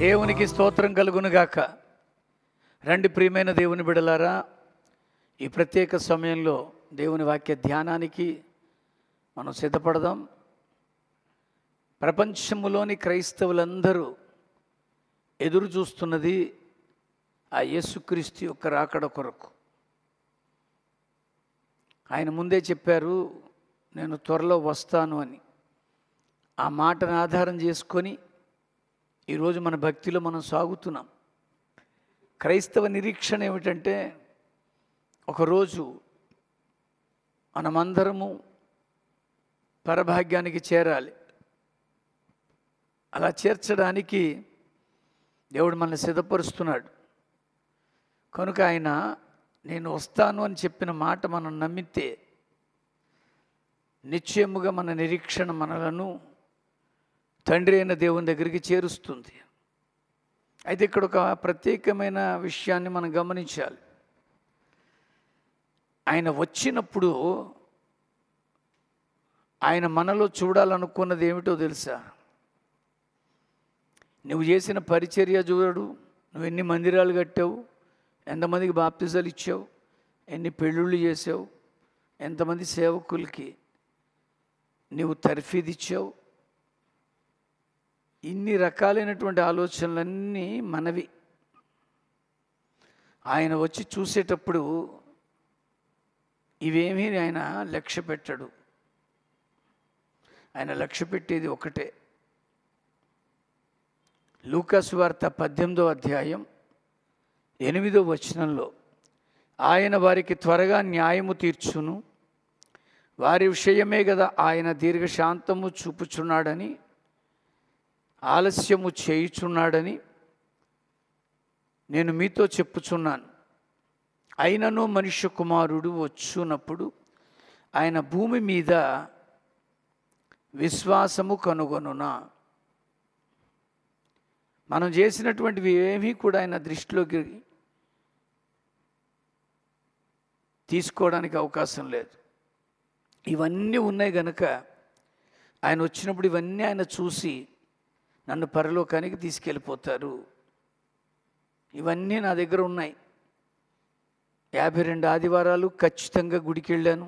దేవునికి స్తోత్రం కలుగునుగాక. రండి ప్రియమైన దేవుని బిడ్డలారా, ఈ ప్రత్యేక సమయంలో దేవుని వాక్య ధ్యానానికి మనం సిద్ధపడదాం. ప్రపంచములోని క్రైస్తవులందరూ ఎదురు చూస్తున్నది ఆ యేసుక్రీస్తు యొక్క రాకడ కొరకు. ఆయన ముందే చెప్పారు, నేను త్వరలో వస్తాను అని. ఆ మాటను ఆధారం చేసుకొని ఈరోజు మన భక్తిలో మనం సాగుతున్నాం. క్రైస్తవ నిరీక్షణ ఏమిటంటే, ఒకరోజు మనమందరము పరభాగ్యానికి చేరాలి. అలా చేర్చడానికి దేవుడు మనల్ని సిద్ధపరుస్తున్నాడు. కనుక ఆయన నేను వస్తాను అని చెప్పిన మాట మనం నమ్మితే నిశ్చయముగా మన నిరీక్షణ మనలను తండ్రి అయిన దేవుని దగ్గరికి చేరుస్తుంది. అయితే ఇక్కడ ఒక ప్రత్యేకమైన విషయాన్ని మనం గమనించాలి. ఆయన వచ్చినప్పుడు ఆయన మనలో చూడాలనుకున్నది ఏమిటో తెలుసా? నువ్వు చేసిన పరిచర్య చూడడు, నువ్వు ఎన్ని మందిరాలు కట్టావు, ఎంతమందికి బాప్తిజాలు ఇచ్చావు, ఎన్ని పెళ్ళిళ్ళు చేసావు, ఎంతమంది సేవకులకి నీవు తర్ఫీదు ఇచ్చావు. ఇన్ని రకాలైనటువంటి ఆలోచనలన్నీ మనవి. ఆయన వచ్చి చూసేటప్పుడు ఇవేమీ ఆయన లక్ష్య పెట్టాడు. ఆయన లక్ష్య పెట్టేది ఒకటే. లూకా సువార్త 18వ అధ్యాయం 8వ వచనంలో, ఆయన వారికి త్వరగా న్యాయము తీర్చును, వారి విషయమే కదా ఆయన దీర్ఘశాంతము చూపుచున్నాడని, ఆలస్యము చేయుచున్నాడని నేను మీతో చెప్పుచున్నాను. అయినను మనుష్య కుమారుడు వచ్చునప్పుడు ఆయన భూమి మీద విశ్వాసము కనుగొనునా? మనం చేసినటువంటివి ఏమీ కూడా ఆయన దృష్టిలోకి తీసుకోవడానికి అవకాశం లేదు. ఇవన్నీ ఉన్నాయి గనక ఆయన వచ్చినప్పుడు ఇవన్నీ ఆయన చూసి నన్ను పరలోకానికి తీసుకెళ్ళిపోతారు. ఇవన్నీ నా దగ్గర ఉన్నాయి. 52 ఆదివారాలు ఖచ్చితంగా గుడికి వెళ్ళాను,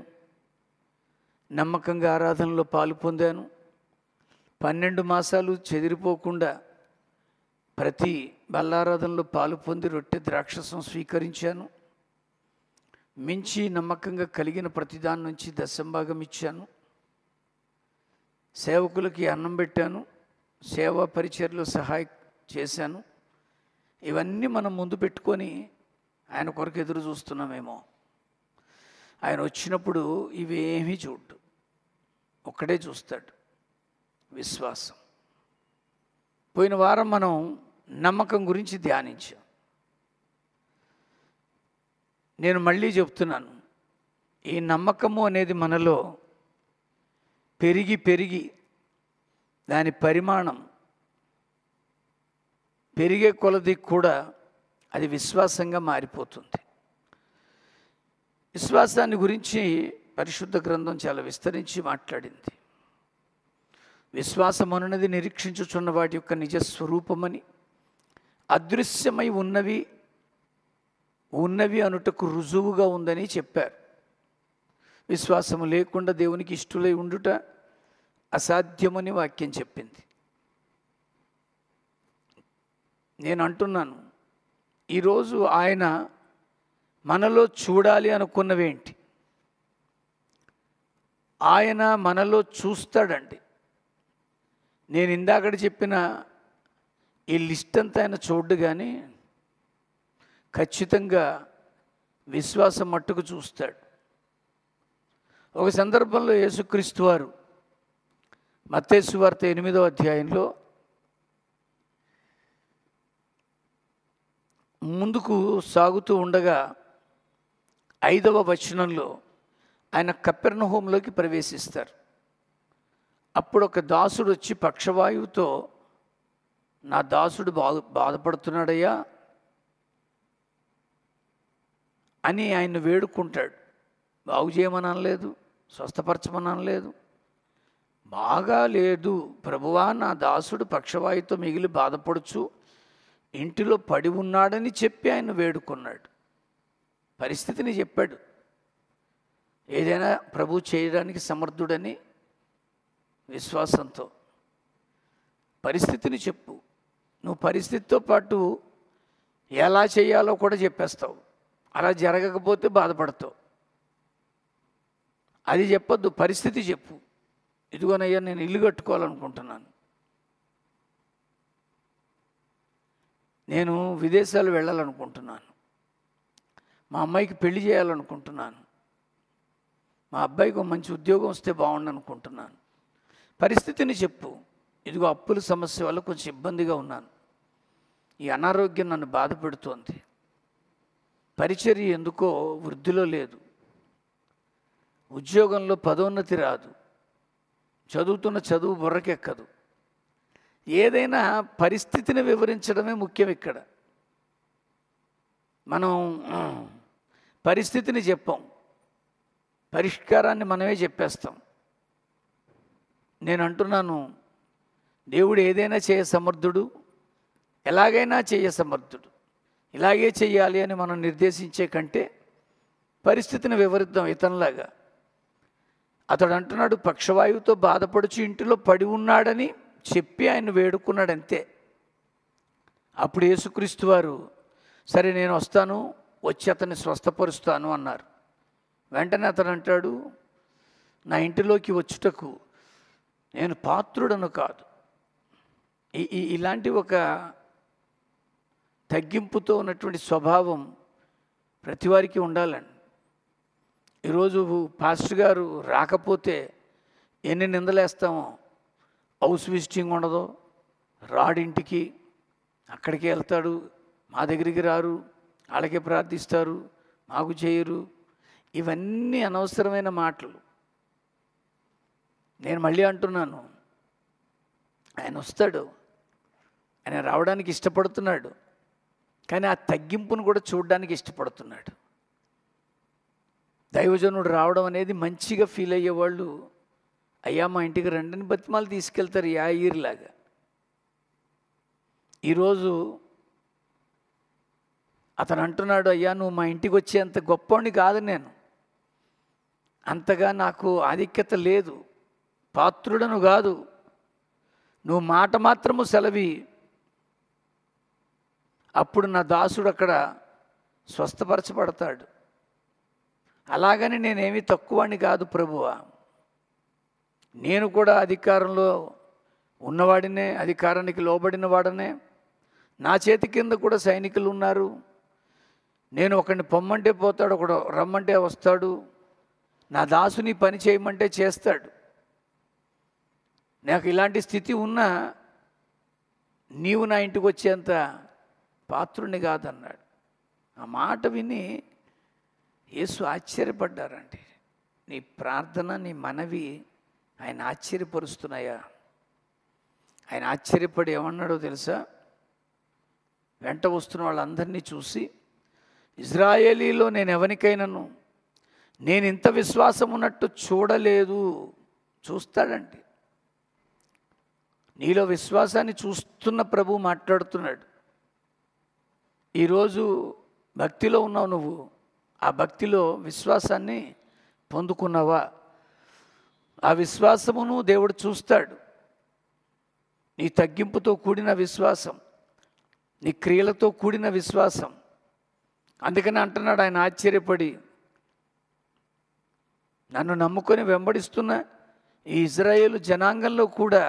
నమ్మకంగా ఆరాధనలో పాలు పొందాను. 12 మాసాలు చెదిరిపోకుండా ప్రతి బల్లారాధనలో పాలు పొంది రొట్టె ద్రాక్షసం స్వీకరించాను. మించి నమ్మకంగా కలిగిన ప్రతిదాని నుంచి దశంభాగం ఇచ్చాను. సేవకులకి అన్నం పెట్టాను, సేవా పరిచర్యలో సహాయం చేశాను. ఇవన్నీ మనం ముందు పెట్టుకొని ఆయన కొరకు ఎదురు చూస్తున్నామేమో. ఆయన వచ్చినప్పుడు ఇవేమీ చూడ్డు, ఒక్కడే చూస్తాడు, విశ్వాసం. పోయిన వారం మనం నమ్మకం గురించి ధ్యానించాం. నేను మళ్ళీ చెప్తున్నాను, ఈ నమ్మకము అనేది మనలో పెరిగి పెరిగి దాని పరిమాణం పెరిగే కొలది కూడా అది విశ్వాసంగా మారిపోతుంది. విశ్వాసాన్ని గురించి పరిశుద్ధ గ్రంథం చాలా విస్తరించి మాట్లాడింది. విశ్వాసం అనున్నది నిరీక్షించుచున్న వాటి యొక్క నిజస్వరూపమని, అదృశ్యమై ఉన్నవి అనుటకు రుజువుగా ఉందని చెప్పారు. విశ్వాసము లేకుండా దేవునికి ఇష్టులై ఉండుట అసాధ్యమని వాక్యం చెప్పింది. నేను అంటున్నాను, ఈరోజు ఆయన మనలో చూడాలి అనుకున్నవేంటి? ఆయన మనలో చూస్తాడండి. నేను ఇందాక చెప్పిన ఈ లిస్ట్ అంతా ఆయన చూడ్డు, కానీ ఖచ్చితంగా విశ్వాసం మట్టుకు చూస్తాడు. ఒక సందర్భంలో యేసుక్రీస్తు వారు మత్తయి సువార్త 8వ అధ్యాయంలో ముందుకు సాగుతూ ఉండగా 5వ వచనంలో ఆయన కపెర్నహూములోకి ప్రవేశిస్తారు. అప్పుడు ఒక దాసుడు వచ్చి పక్షవాయువుతో, నా దాసుడు బాధపడుతున్నాడయ్యా అని ఆయన వేడుకుంటాడు. బాగు చేయమని అనలేదు, స్వస్థపరచమని అనలేదు, బాగా లేదు ప్రభువా, నా దాసుడు పక్షవాయుతో మిగిలి బాధపడుచు ఇంటిలో పడి ఉన్నాడని చెప్పి ఆయన వేడుకున్నాడు. పరిస్థితిని చెప్పాడు. ఏదైనా ప్రభు చేయడానికి సమర్థుడని విశ్వాసంతో పరిస్థితిని చెప్పు. నువ్వు పరిస్థితితో పాటు ఎలా చేయాలో కూడా చెప్పేస్తావు. అలా జరగకపోతే బాధపడతావు. అది చెప్పొద్దు, పరిస్థితి చెప్పు. ఇదిగోనయ్యా, నేను ఇల్లు కట్టుకోవాలనుకుంటున్నాను, నేను విదేశాలు వెళ్ళాలనుకుంటున్నాను, మా అమ్మాయికి పెళ్లి చేయాలనుకుంటున్నాను, మా అబ్బాయికి ఒక మంచి ఉద్యోగం వస్తే బాగుండు అనుకుంటున్నాను. పరిస్థితిని చెప్పు. ఇదిగో అప్పుల సమస్య వల్ల కొంచెం ఇబ్బందిగా ఉన్నాను, ఈ అనారోగ్యం నన్ను బాధ పెడుతోంది, పరిచర్య ఎందుకో వృద్ధిలో లేదు, ఉద్యోగంలో పదోన్నతి రాదు, చదువుతున్న చదువు బుర్రకెక్కదు. ఏదైనా పరిస్థితిని వివరించడమే ముఖ్యం. ఇక్కడ మనం పరిస్థితిని చెప్పాం, పరిష్కారాన్ని మనమే చెప్పేస్తాం. నేను అంటున్నాను, దేవుడు ఏదైనా చేయ సమర్థుడు, ఎలాగైనా చేయ సమర్థుడు. ఇలాగే చెయ్యాలి అని మనం నిర్దేశించే కంటే పరిస్థితిని వివరిద్దాం. ఇతనిలాగా అతడు అంటున్నాడు, పక్షవాయువుతో బాధపడుచు ఇంటిలో పడి ఉన్నాడని చెప్పి ఆయన వేడుకున్నాడు, అంతే. అప్పుడు యేసుక్రీస్తు వారు, సరే నేను వస్తాను, వచ్చి అతన్ని స్వస్థపరుస్తాను అన్నారు. వెంటనే అతను అంటాడు, నా ఇంటిలోకి వచ్చుటకు నేను పాత్రుడను కాదు. ఇలాంటి ఒక తగ్గింపుతో ఉన్నటువంటి స్వభావం ప్రతివారికి ఉండాలండి. ఈరోజు పాస్టర్ గారు రాకపోతే ఎన్ని నిందలేస్తామో. హౌస్ విజిటింగ్ ఉండదు, రాడింటికి, అక్కడికి వెళ్తాడు, మా దగ్గరికి రారు, వాళ్ళకే ప్రార్థిస్తారు, మాకు చేయరు. ఇవన్నీ అనవసరమైన మాటలు. నేను మళ్ళీ అంటున్నాను, ఆయన వస్తాడు, ఆయన రావడానికి ఇష్టపడుతున్నాడు, కానీ ఆ తగ్గింపును కూడా చూడడానికి ఇష్టపడుతున్నాడు. దైవజనుడు రావడం అనేది మంచిగా ఫీల్ అయ్యేవాళ్ళు, అయ్యా మా ఇంటికి రెండని బతిమాలు తీసుకెళ్తారు యాయిర్లాగా. ఈరోజు అతను అంటున్నాడు, అయ్యా నువ్వు మా ఇంటికి వచ్చేంత గొప్పవాడిని కాదు, నేను అంతగా నాకు ఆధిక్యత లేదు, పాత్రుడను కాదు, నువ్వు మాట మాత్రము సెలవి, అప్పుడు నా దాసుడు అక్కడ స్వస్థపరచబడతాడు. అలాగని నేనేమీ తక్కువని కాదు ప్రభువా, నేను కూడా అధికారంలో ఉన్నవాడినే, అధికారానికి లోబడిన వాడనే, నా చేతి కింద కూడా సైనికులు ఉన్నారు. నేను ఒకడిని పొమ్మంటే పోతాడు, ఒకడు రమ్మంటే వస్తాడు, నా దాసుని పని చేయమంటే చేస్తాడు. నాకు ఇలాంటి స్థితి ఉన్నా నీవు నా ఇంటికి వచ్చేంత పాత్రుని కాదన్నాడు. ఆ మాట విని యేసు ఆశ్చర్యపడ్డారండి. నీ ప్రార్థన, నీ మనవి ఆయన ఆశ్చర్యపరుస్తున్నాయా? ఆయన ఆశ్చర్యపడి ఏమన్నాడో తెలుసా? వెంట వస్తున్న వాళ్ళందరినీ చూసి, ఇజ్రాయేలీలో నేను ఎవరికైనాను నేను ఇంత విశ్వాసం ఉన్నట్టు చూడలేదు. చూస్తాడండి. నీలో విశ్వాసాన్ని చూస్తున్న ప్రభు మాట్లాడుతున్నాడు. ఈరోజు భక్తిలో ఉన్నావు నువ్వు, ఆ భక్తిలో విశ్వాసాన్ని పొందుకున్నావా? ఆ విశ్వాసమును దేవుడు చూస్తాడు. నీ తగ్గింపుతో కూడిన విశ్వాసం, నీ క్రియలతో కూడిన విశ్వాసం. అందుకని అంటున్నాడు ఆయన ఆశ్చర్యపడి, నన్ను నమ్ముకొని వెంబడిస్తున్న ఈ ఇజ్రాయేలు జనాంగంలో కూడా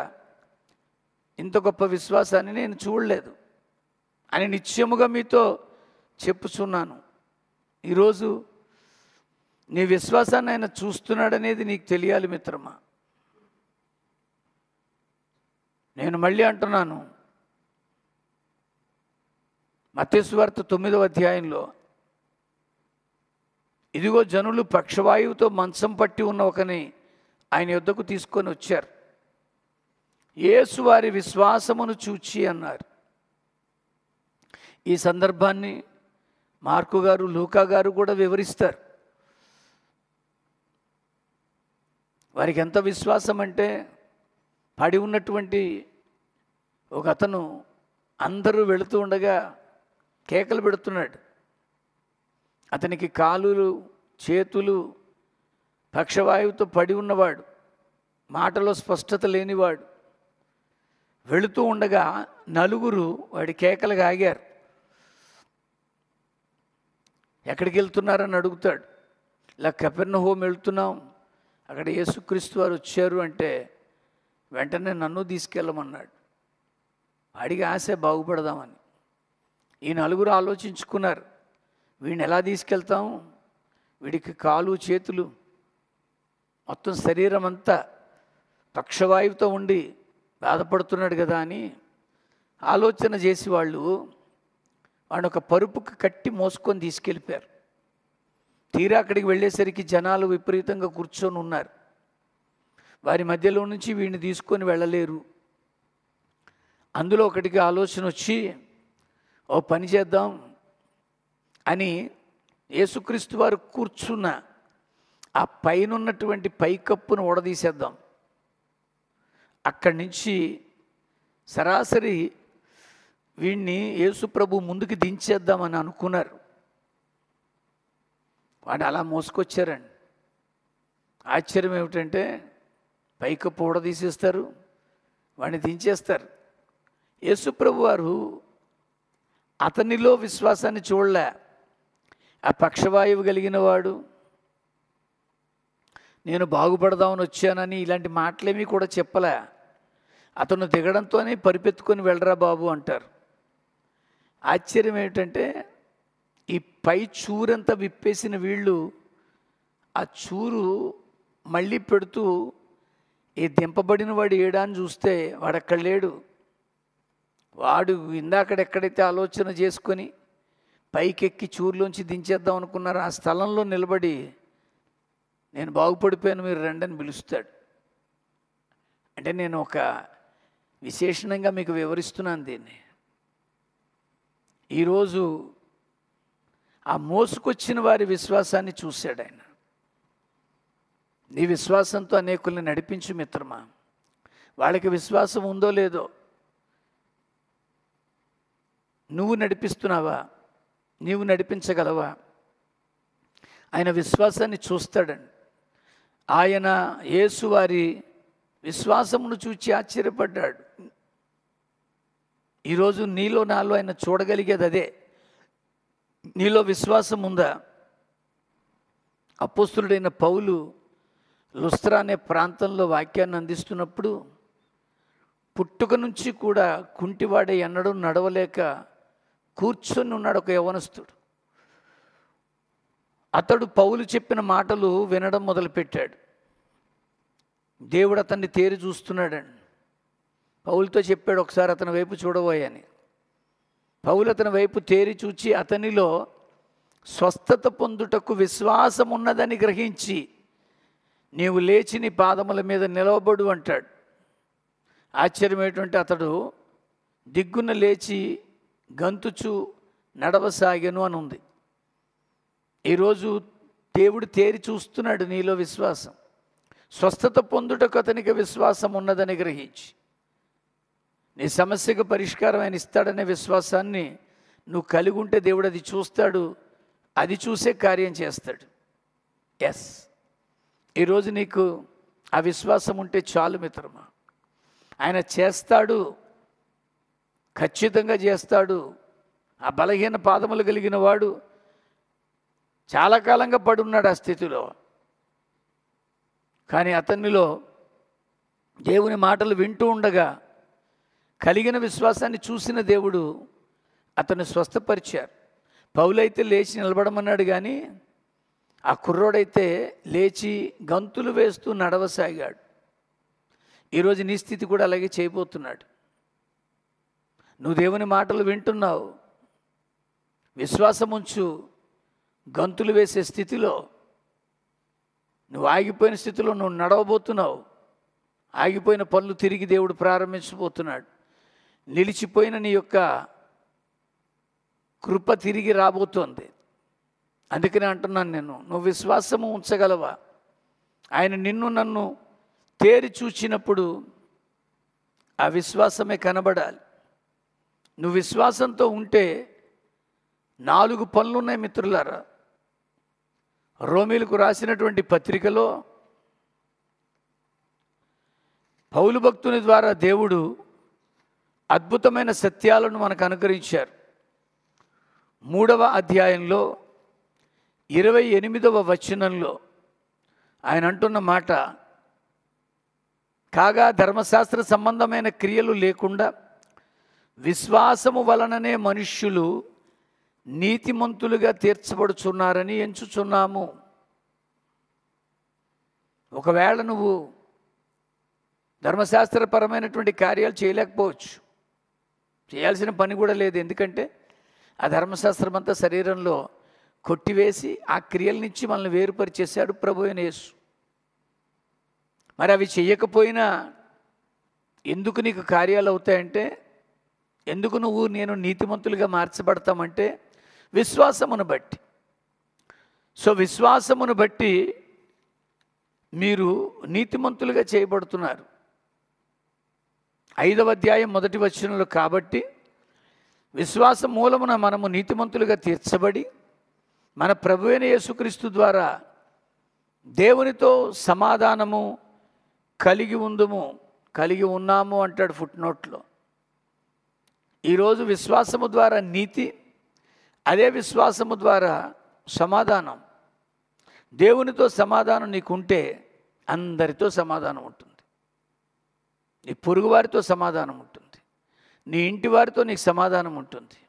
ఇంత గొప్ప విశ్వాసాన్ని నేను చూడలేదు అని నిశ్చయముగా మీతో చెప్పుచున్నాను. ఈరోజు నీ విశ్వాసాన్ని ఆయన చూస్తున్నాడనేది నీకు తెలియాలి మిత్రమా. నేను మళ్ళీ అంటున్నాను, మత్తయి సువార్త 9వ అధ్యాయంలో, ఇదిగో జనులు పక్షవాయువుతో మంచం పట్టి ఉన్న ఒకని ఆయన యొద్దకు తీసుకొని వచ్చారు. యేసు వారి విశ్వాసమును చూచి అన్నారు. ఈ సందర్భాన్ని మార్కు గారు, లూకా గారు కూడా వివరిస్తారు. వారికి ఎంత విశ్వాసం అంటే, పడి ఉన్నటువంటి ఒక అతను అందరూ వెళుతూ ఉండగా కేకలు పెడుతున్నాడు. అతనికి కాలులు చేతులు పక్షవాయువుతో పడి ఉన్నవాడు, మాటలో స్పష్టత లేనివాడు. వెళుతూ ఉండగా నలుగురు వాడి కేకలుగా ఆగారు. ఎక్కడికి వెళ్తున్నారని అడుగుతాడు. ఇలా కపెర్నహూము వెళ్తున్నాం, అక్కడ యేసుక్రీస్తు వారు వచ్చారు అంటే వెంటనే నన్ను తీసుకెళ్ళమన్నాడు. వాడికి ఆశ బాగుపడదామని. ఈ నలుగురు ఆలోచించుకున్నారు, వీడిని ఎలా తీసుకెళ్తాం, వీడికి కాలు చేతులు మొత్తం శరీరం అంతా పక్షవాయువుతో ఉండి బాధపడుతున్నాడు కదా అని ఆలోచన చేసి వాడిని ఒక పరుపుకి కట్టి మోసుకొని తీసుకెళ్ళిపోయారు. తీరా అక్కడికి వెళ్ళేసరికి జనాలు విపరీతంగా కూర్చొని ఉన్నారు. వారి మధ్యలో నుంచి వీడిని తీసుకొని వెళ్ళలేరు. అందులో ఒకటికి ఆలోచన వచ్చి, ఓ పని చేద్దాం అని యేసుక్రీస్తు వారు కూర్చున్న ఆ పైనున్నటువంటి పైకప్పును ఊడదీసేద్దాం, అక్కడి నుంచి సరాసరి వీడిని యేసుప్రభు ముందుకు దించేద్దామని అనుకున్నారు. వాడు అలా మోసుకొచ్చారండి. ఆశ్చర్యం ఏమిటంటే పైకప్పు ఊడదీసేస్తారు, వాడిని దించేస్తారు. యేసుప్రభు వారు అతనిలో విశ్వాసాన్ని చూడలే. ఆ పక్షవాయువు కలిగిన వాడు, నేను బాగుపడదామని వచ్చానని ఇలాంటి మాటలేమీ కూడా చెప్పలే. అతను దిగడంతోనే పరిపెత్తుకొని వెళ్ళరా బాబు అంటారు. ఆశ్చర్యం ఏమిటంటే ఈ పై చూరంతా విప్పేసిన వీళ్ళు ఆ చూరు మళ్ళీ పెడుతూ ఈ దింపబడిన వాడు ఏడాని చూస్తే వాడు అక్కడ లేడు. వాడు ఇందాకడెక్కడైతే ఆలోచన చేసుకొని పైకెక్కి చూరులోంచి దించేద్దాం అనుకున్నారు, ఆ స్థలంలో నిలబడి నేను బాగుపడిపోయాను మీరు రండి అని పిలుస్తాడు. అంటే నేను ఒక విశేషణంగా మీకు వివరిస్తున్నాను దీన్ని. ఈరోజు ఆ మోసుకొచ్చిన వారి విశ్వాసాన్ని చూశాడు ఆయన. నీ విశ్వాసంతో అనేకుల్ని నడిపించు మిత్రమా. వాళ్ళకి విశ్వాసం ఉందో లేదో నువ్వు నడిపిస్తున్నావా, నీవు నడిపించగలవా? ఆయన విశ్వాసాన్ని చూస్తాడండి. ఆయన యేసు వారి విశ్వాసమును చూచి ఆశ్చర్యపడ్డాడు. ఈరోజు నీలో నాలో ఆయన చూడగలిగేది అదే. నీలో విశ్వాసం ఉందా? అపోస్తలుడైన పౌలు లుస్త్రా అనే ప్రాంతంలో వాక్యాన్ని అందిస్తున్నప్పుడు పుట్టుక నుంచి కూడా కుంటివాడే ఎన్నడూ నడవలేక కూర్చొని ఉన్నాడు ఒక యవనస్తుడు. అతడు పౌలు చెప్పిన మాటలు వినడం మొదలుపెట్టాడు. దేవుడు అతన్ని తేరి చూస్తున్నాడండి. పౌలుతో చెప్పాడు, ఒకసారి అతని వైపు చూడబోయని. పౌలు అతని వైపు తేరి చూచి అతనిలో స్వస్థత పొందుటకు విశ్వాసం ఉన్నదని గ్రహించి నీవు లేచి నీ పాదముల మీద నిలవబడు అంటాడు. ఆశ్చర్యం ఏంటంటే అతడు దిగ్గున లేచి గంతుచు నడవసాగెను అని ఉంది. ఈరోజు దేవుడు తేరి చూస్తున్నాడు నీలో విశ్వాసం. స్వస్థత పొందుటకు అతనికి విశ్వాసం ఉన్నదని గ్రహించి నీ సమస్యకు పరిష్కారం ఆయన ఇస్తాడనే విశ్వాసాన్ని నువ్వు కలిగి ఉంటే దేవుడు అది చూస్తాడు, అది చూసే కార్యం చేస్తాడు. ఎస్, ఈరోజు నీకు ఆ విశ్వాసం ఉంటే చాలు మిత్రమా. ఆయన చేస్తాడు, ఖచ్చితంగా చేస్తాడు. ఆ బలహీన పాదములు కలిగిన వాడు చాలా కాలంగా పడున్నాడు ఆ స్థితిలో. కానీ అతనిలో దేవుని మాటలు వింటూ ఉండగా కలిగిన విశ్వాసాన్ని చూసిన దేవుడు అతన్ని స్వస్థపరిచారు. పౌలైతే లేచి నిలబడమన్నాడు, కానీ ఆ కుర్రోడైతే లేచి గంతులు వేస్తూ నడవసాగాడు. ఈరోజు నీ స్థితి కూడా అలాగే చేయబోతున్నాడు. నువ్వు దేవుని మాటలు వింటున్నావు, విశ్వాసం ఉంచు. గంతులు వేసే స్థితిలో, నువ్వు ఆగిపోయిన స్థితిలో నువ్వు నడవబోతున్నావు. ఆగిపోయిన పనులు తిరిగి దేవుడు ప్రారంభించబోతున్నాడు. నిలిచిపోయిన నీ యొక్క కృప తిరిగి రాబోతోంది. అందుకనే అంటున్నాను నేను, నువ్వు విశ్వాసము ఉంచగలవా? ఆయన నిన్ను నన్ను తేరి చూచినప్పుడు ఆ విశ్వాసమే కనబడాలి. నువ్వు విశ్వాసంతో ఉంటే 4 పనులు ఉన్నాయి మిత్రులారా. రోమీలకు రాసినటువంటి పత్రికలో పౌలు భక్తుని ద్వారా దేవుడు అద్భుతమైన సత్యాలను మనకు అనుగ్రహించారు. 3వ అధ్యాయంలో 28వ వచనంలో ఆయన అంటున్న మాట, కాగా ధర్మశాస్త్ర సంబంధమైన క్రియలు లేకుండా విశ్వాసము వలననే మనుష్యులు నీతిమంతులుగా తీర్చబడుచున్నారని ఎంచుచున్నాము. ఒకవేళ నువ్వు ధర్మశాస్త్రపరమైనటువంటి కార్యాలు చేయలేకపోవచ్చు, చేయాల్సిన పని కూడా లేదు. ఎందుకంటే ఆ ధర్మశాస్త్రం అంతా శరీరంలో కొట్టివేసి ఆ క్రియల నుంచి మనల్ని వేరుపరిచేశాడు ప్రభువైన యేసు. మరి అవి చేయకపోయినా ఎందుకు నీకు కార్యాలు అవుతాయంటే, ఎందుకు నేను నీతిమంతులుగా మార్చబడతామంటే విశ్వాసమును బట్టి. సో విశ్వాసమును బట్టి మీరు నీతిమంతులుగా చేయబడుతున్నారు. 5వ అధ్యాయం 1వ వచనంలో, కాబట్టి విశ్వాసం మూలమున మనము నీతిమంతులుగా తీర్చబడి మన ప్రభువైన యేసుక్రీస్తు ద్వారా దేవునితో సమాధానము కలిగి ఉన్నాము అంటాడు ఫుట్నోట్లో. ఈరోజు విశ్వాసము ద్వారా నీతి, అదే విశ్వాసము ద్వారా సమాధానం. దేవునితో సమాధానం నీకుంటే అందరితో సమాధానం ఉంటుంది. నీ పొరుగు వారితో సమాధానం ఉంటుంది, నీ ఇంటి వారితో నీకు సమాధానం ఉంటుంది,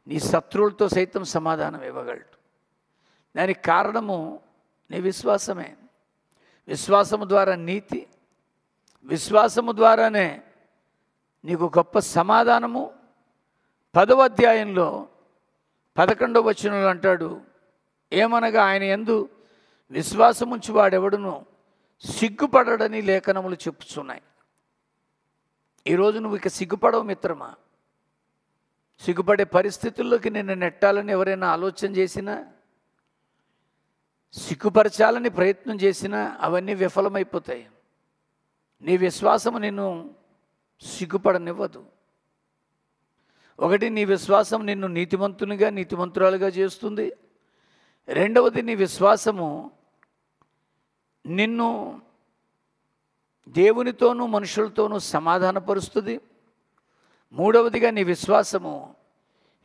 నీ శత్రువులతో సైతం సమాధానం ఇవ్వగలడు. దానికి కారణము నీ విశ్వాసమే. విశ్వాసము ద్వారా నీతి, విశ్వాసము ద్వారానే నీకు గొప్ప సమాధానము. 10వ అధ్యాయంలో 11వ వచనంలో అంటాడు, ఏమనగా ఆయన యందు విశ్వాసముంచి వాడెవడును సిగ్గుపడడని లేఖనములు చెప్పుచున్నాయి. ఈరోజు నువ్వు ఇక సిగ్గుపడవు మిత్రమా. సిగ్గుపడే పరిస్థితుల్లోకి నిన్ను నెట్టాలని ఎవరైనా ఆలోచన చేసినా, సిగ్గుపరచాలని ప్రయత్నం చేసినా అవన్నీ విఫలమైపోతాయి. నీ విశ్వాసము నిన్ను సిగ్గుపడనివ్వదు. ఒకటి, నీ విశ్వాసం నిన్ను నీతిమంతురాలుగా చేస్తుంది. రెండవది, నీ విశ్వాసము నిన్ను దేవునితోనూ మనుషులతోనూ సమాధానపరుస్తుంది. మూడవదిగా, నీ విశ్వాసము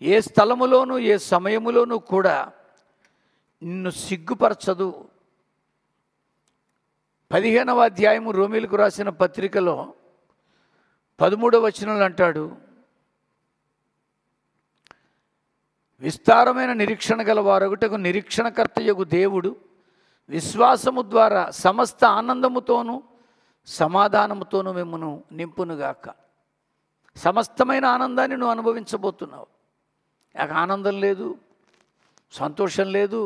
ఏ స్థలములోనూ ఏ సమయములోనూ కూడా నిన్ను సిగ్గుపరచదు. 15వ అధ్యాయము రోమీలకు రాసిన పత్రికలో 13వ వచనంలో అంటాడు, విస్తారమైన నిరీక్షణ గల వారొకటకు నిరీక్షణకర్తయగు దేవుడు విశ్వాసము ద్వారా సమస్త ఆనందముతోనూ సమాధానముతోనూ మిమ్మును నింపునుగాక. సమస్తమైన ఆనందాన్ని నువ్వు అనుభవించబోతున్నావు. నాకు ఆనందం లేదు, సంతోషం లేదు,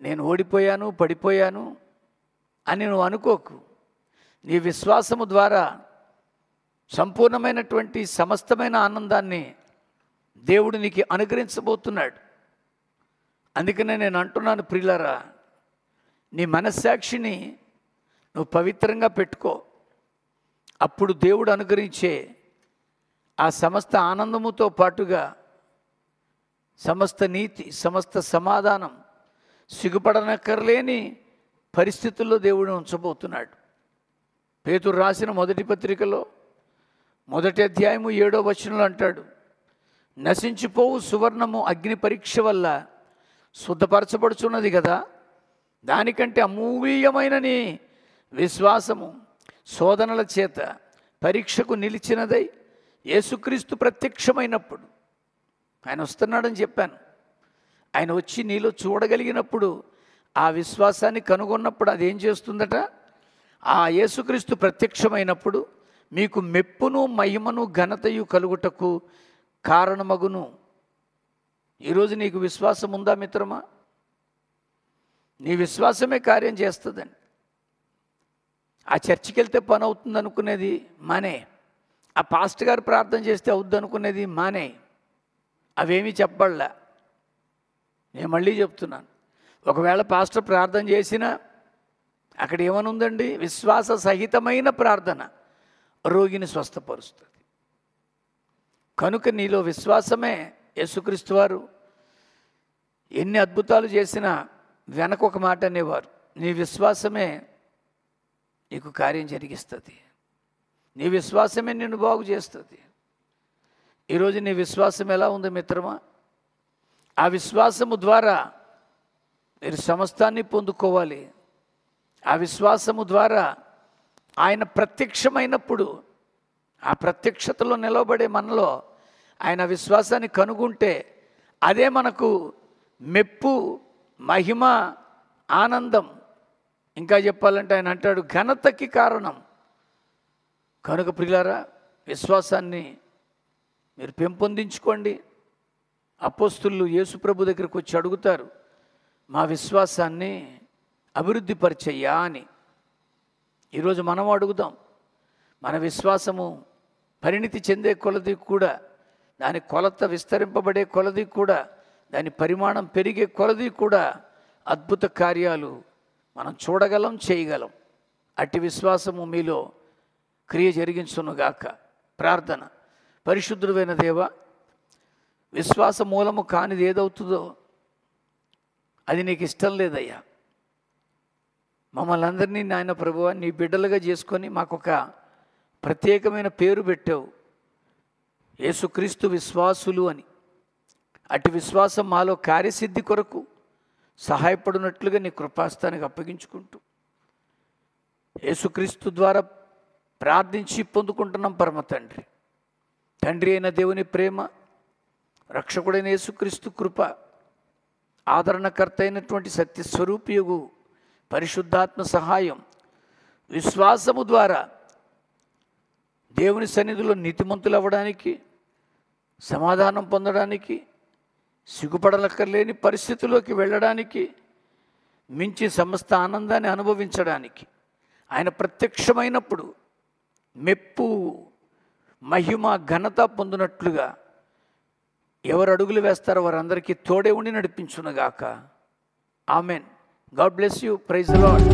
నేను ఓడిపోయాను, పడిపోయాను అని నువ్వు అనుకోకు. నీ విశ్వాసము ద్వారా సంపూర్ణమైనటువంటి సమస్తమైన ఆనందాన్ని దేవుడు నీకు అనుగ్రహించబోతున్నాడు. అందుకనే నేను అంటున్నాను ప్రియులారా, నీ మనస్సాక్షిని నువ్వు పవిత్రంగా పెట్టుకో. అప్పుడు దేవుడు అనుగ్రహించే ఆ సమస్త ఆనందముతో పాటుగా సమస్త నీతి, సమస్త సమాధానం, సిగ్గుపడనక్కర్లేని పరిస్థితుల్లో దేవుడు ఉంచబోతున్నాడు. పేతురు రాసిన మొదటి పత్రికలో 1వ అధ్యాయము 7వ వచనంలో అంటాడు, నశించిపోవు సువర్ణము అగ్ని పరీక్ష వల్ల శుద్ధపరచబడుచున్నది కదా, దానికంటే అమూల్యమైన నీ విశ్వాసము శోధనల చేత పరీక్షకు నిలిచినదై యేసుక్రీస్తు ప్రత్యక్షమైనప్పుడు, ఆయన వస్తున్నాడని చెప్పాను, ఆయన వచ్చి నీలో చూడగలిగినప్పుడు, ఆ విశ్వాసాన్ని కనుగొన్నప్పుడు అదేం చేస్తుందట, ఆ యేసుక్రీస్తు ప్రత్యక్షమైనప్పుడు మీకు మెప్పును మహిమను ఘనతయు కలుగుటకు కారణమగును. ఈరోజు నీకు విశ్వాసం ఉందా మిత్రమా? నీ విశ్వాసమే కార్యం చేస్తుందండి. ఆ చర్చికి వెళ్తే పని అవుతుంది అనుకునేది మానే, ఆ పాస్టర్ గారు ప్రార్థన చేస్తే అవుద్ది అనుకునేది మానే. అవేమీ చెప్పబడలే. నేను మళ్ళీ చెప్తున్నాను, ఒకవేళ పాస్టర్ ప్రార్థన చేసినా అక్కడ ఏమనుందండి, విశ్వాస సహితమైన ప్రార్థన, రోగిని స్వస్థపరుస్తుంది. కనుక నీలో విశ్వాసమే. యేసుక్రీస్తు వారు ఎన్ని అద్భుతాలు చేసినా వెనక ఒక మాట అనేవారు, నీ విశ్వాసమే నీకు కార్యం జరిగిస్తుంది, నీ విశ్వాసమే నిన్ను బాగు చేస్తుంది. ఈరోజు నీ విశ్వాసం ఎలా ఉంది మిత్రమా? ఆ విశ్వాసము ద్వారా మీరు సమస్తాన్ని పొందుకోవాలి. ఆ విశ్వాసము ద్వారా ఆయన ప్రత్యక్షమైనప్పుడు ఆ ప్రత్యక్షతలో నిలబడే మనలో ఆయన విశ్వాసాన్ని కనుగొంటే అదే మనకు మెప్పు, మహిమ, ఆనందం. ఇంకా చెప్పాలంటే ఆయన అంటాడు ఘనతకి కారణం. కనుక ప్రియులారా, విశ్వాసాన్ని మీరు పెంపొందించుకోండి. అపోస్తులు యేసుప్రభు దగ్గరికి వచ్చి అడుగుతారు, మా విశ్వాసాన్ని అభివృద్ధి పరిచయ్యా అని. ఈరోజు మనం అడుగుదాం. మన విశ్వాసము పరిణితి చెందే కొలది కూడా, దాని కొలత విస్తరింపబడే కొలది కూడా, దాని పరిమాణం పెరిగే కొలది కూడా అద్భుత కార్యాలు మనం చూడగలం, చేయగలం. అట్టి విశ్వాసము మీలో క్రియ జరిగించునుగాక. ప్రార్థన. పరిశుద్ధుడైన దేవ, విశ్వాస మూలము కానిది ఏదవుతుందో అది నీకు ఇష్టం లేదయ్యా. మమ్మల్ని అందరినీ నాయన ప్రభువా నీ బిడ్డలుగా చేసుకొని మాకొక ప్రత్యేకమైన పేరు పెట్టావు, యేసుక్రీస్తు విశ్వాసులు అని. అటు విశ్వాసం మాలో కార్యసిద్ధి కొరకు సహాయపడినట్లుగా నీ కృపాస్తానికి అప్పగించుకుంటూ యేసుక్రీస్తు ద్వారా ప్రార్థించి పొందుకుంటున్నాం పరమ తండ్రి. తండ్రి అయిన దేవుని ప్రేమ, రక్షకుడైన యేసుక్రీస్తు కృప, ఆదరణకర్త అయినటువంటి సత్యస్వరూపియగు పరిశుద్ధాత్మ సహాయం, విశ్వాసము ద్వారా దేవుని సన్నిధిలో నీతిమంతులు అవ్వడానికి, సమాధానం పొందడానికి, సిగ్గుపడలక్కర్లేని పరిస్థితుల్లోకి వెళ్ళడానికి, మించి సమస్త ఆనందాన్ని అనుభవించడానికి ఆయన ప్రత్యక్షమైనప్పుడు మెప్పు, మహిమ, ఘనత పొందినట్లుగా ఎవరు అడుగులు వేస్తారో వారందరికీ తోడే ఉండి నడిపించునుగాక. Amen. God bless you. Praise the lord.